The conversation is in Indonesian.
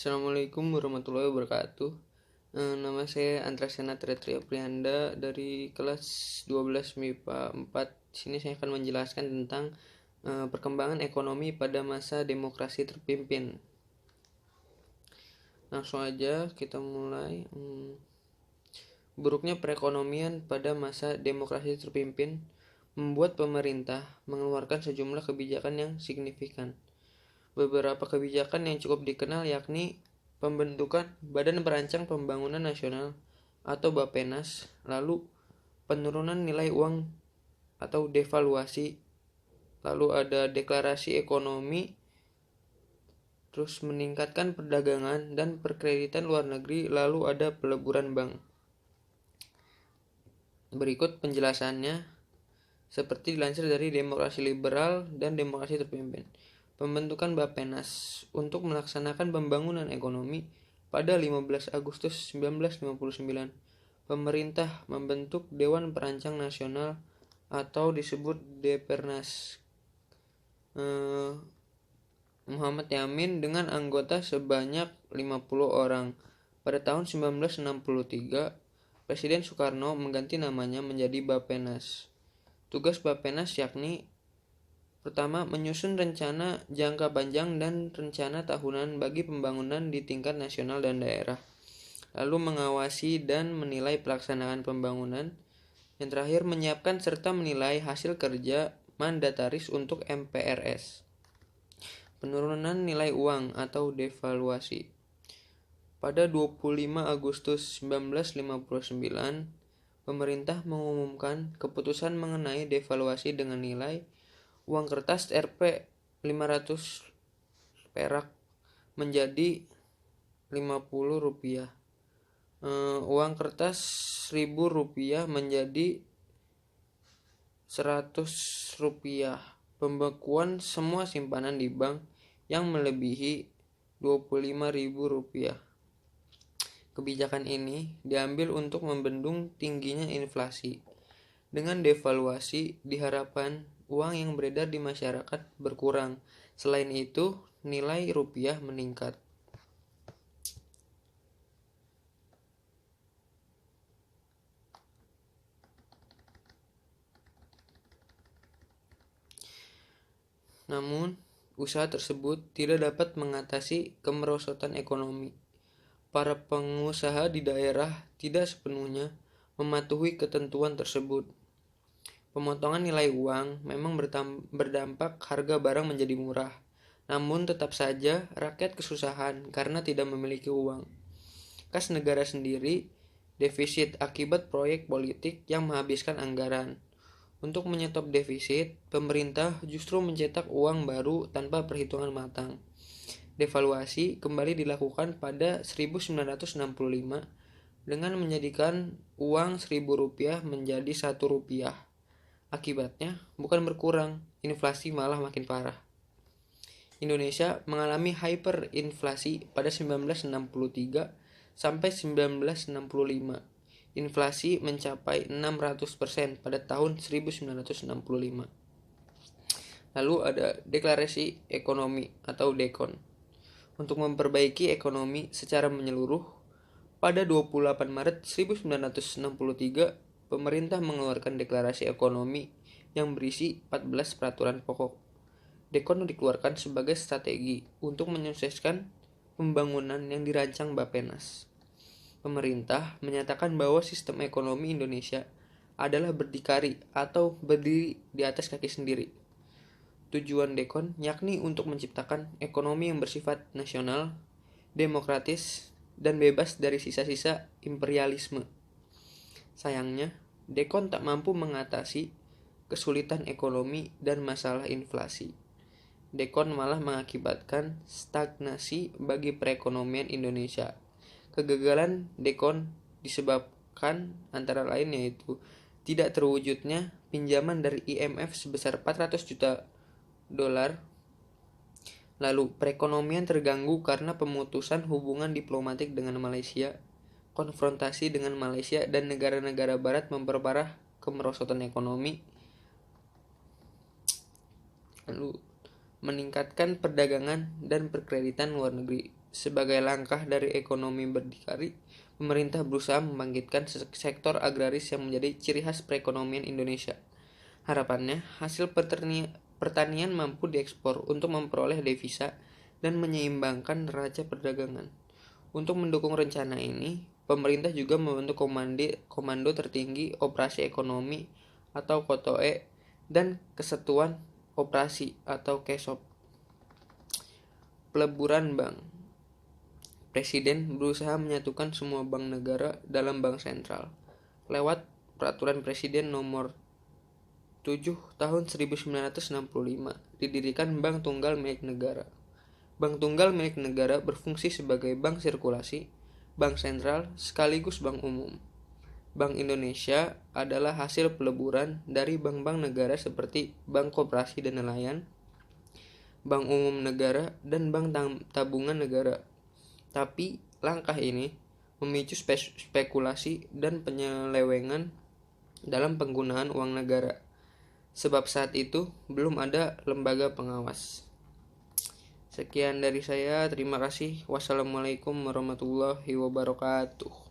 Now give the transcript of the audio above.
Assalamualaikum warahmatullahi wabarakatuh. Nama saya Antrasena Tretria Prianda dari kelas 12 MIPA 4. Sini saya akan menjelaskan tentang perkembangan ekonomi pada masa demokrasi terpimpin. Langsung aja kita mulai. Buruknya perekonomian pada masa demokrasi terpimpin membuat pemerintah mengeluarkan sejumlah kebijakan yang signifikan. Beberapa kebijakan yang cukup dikenal yakni pembentukan Badan Perancang Pembangunan Nasional atau Bappenas, lalu penurunan nilai uang atau devaluasi, lalu ada deklarasi ekonomi, terus meningkatkan perdagangan dan perkreditan luar negeri, lalu ada peleburan bank. Berikut penjelasannya seperti dilansir dari Demokrasi Liberal dan Demokrasi Terpimpin. Pembentukan Bappenas untuk melaksanakan pembangunan ekonomi pada 15 Agustus 1959. Pemerintah membentuk Dewan Perancang Nasional atau disebut Depernas. Muhammad Yamin dengan anggota sebanyak 50 orang. Pada tahun 1963, Presiden Soekarno mengganti namanya menjadi Bappenas. Tugas Bappenas yakni pertama, menyusun rencana jangka panjang dan rencana tahunan bagi pembangunan di tingkat nasional dan daerah. Lalu mengawasi dan menilai pelaksanaan pembangunan. Yang terakhir, menyiapkan serta menilai hasil kerja mandataris untuk MPRS. Penurunan nilai uang atau devaluasi. Pada 25 Agustus 1959, pemerintah mengumumkan keputusan mengenai devaluasi dengan nilai uang kertas Rp 500 perak menjadi Rp50, uang kertas Rp1.000 menjadi Rp100, pembekuan semua simpanan di bank yang melebihi Rp25.000. Kebijakan ini diambil untuk membendung tingginya inflasi. Dengan devaluasi diharapkan uang yang beredar di masyarakat berkurang. Selain itu, nilai rupiah meningkat. Namun, usaha tersebut tidak dapat mengatasi kemerosotan ekonomi. Para pengusaha di daerah tidak sepenuhnya mematuhi ketentuan tersebut. Pemotongan nilai uang memang berdampak harga barang menjadi murah, namun tetap saja rakyat kesusahan karena tidak memiliki uang. Kas negara sendiri defisit akibat proyek politik yang menghabiskan anggaran. Untuk menyetop defisit, pemerintah justru mencetak uang baru tanpa perhitungan matang. Devaluasi kembali dilakukan pada 1965 dengan menjadikan uang Rp1.000 menjadi Rp1. Akibatnya bukan berkurang, inflasi malah makin parah. Indonesia mengalami hyperinflasi pada 1963 sampai 1965. Inflasi mencapai 600% pada tahun 1965. Lalu ada deklarasi ekonomi atau DEKON. Untuk memperbaiki ekonomi secara menyeluruh, pada 28 Maret 1963, pemerintah mengeluarkan deklarasi ekonomi yang berisi 14 peraturan pokok. DEKON dikeluarkan sebagai strategi untuk menyukseskan pembangunan yang dirancang Bappenas. Pemerintah menyatakan bahwa sistem ekonomi Indonesia adalah berdikari atau berdiri di atas kaki sendiri. Tujuan DEKON yakni untuk menciptakan ekonomi yang bersifat nasional, demokratis, dan bebas dari sisa-sisa imperialisme. Sayangnya, DEKON tak mampu mengatasi kesulitan ekonomi dan masalah inflasi. DEKON malah mengakibatkan stagnasi bagi perekonomian Indonesia. Kegagalan DEKON disebabkan antara lain yaitu tidak terwujudnya pinjaman dari IMF sebesar 400 juta dolar. Lalu perekonomian terganggu karena pemutusan hubungan diplomatik dengan Malaysia. Konfrontasi dengan Malaysia dan negara-negara barat memperparah kemerosotan ekonomi. Lalu meningkatkan perdagangan dan perkreditan luar negeri. Sebagai langkah dari ekonomi berdikari, pemerintah berusaha membangkitkan sektor agraris yang menjadi ciri khas perekonomian Indonesia. Harapannya, hasil pertanian mampu diekspor untuk memperoleh devisa dan menyeimbangkan neraca perdagangan. Untuk mendukung rencana ini, pemerintah juga membentuk komando tertinggi operasi ekonomi atau KOTOE dan Kesatuan Operasi atau KESOP. Peleburan bank. Presiden berusaha menyatukan semua bank negara dalam bank sentral. Lewat Peraturan Presiden Nomor 7 Tahun 1965, didirikan Bank Tunggal milik negara. Bank Tunggal milik negara berfungsi sebagai bank sirkulasi, bank sentral, sekaligus bank umum. Bank Indonesia adalah hasil peleburan dari bank-bank negara seperti Bank Koperasi dan Nelayan, Bank Umum Negara, dan Bank Tabungan Negara. Tapi langkah ini memicu spekulasi dan penyelewengan dalam penggunaan uang negara, sebab saat itu belum ada lembaga pengawas. Sekian dari saya, terima kasih. Wassalamualaikum warahmatullahi wabarakatuh.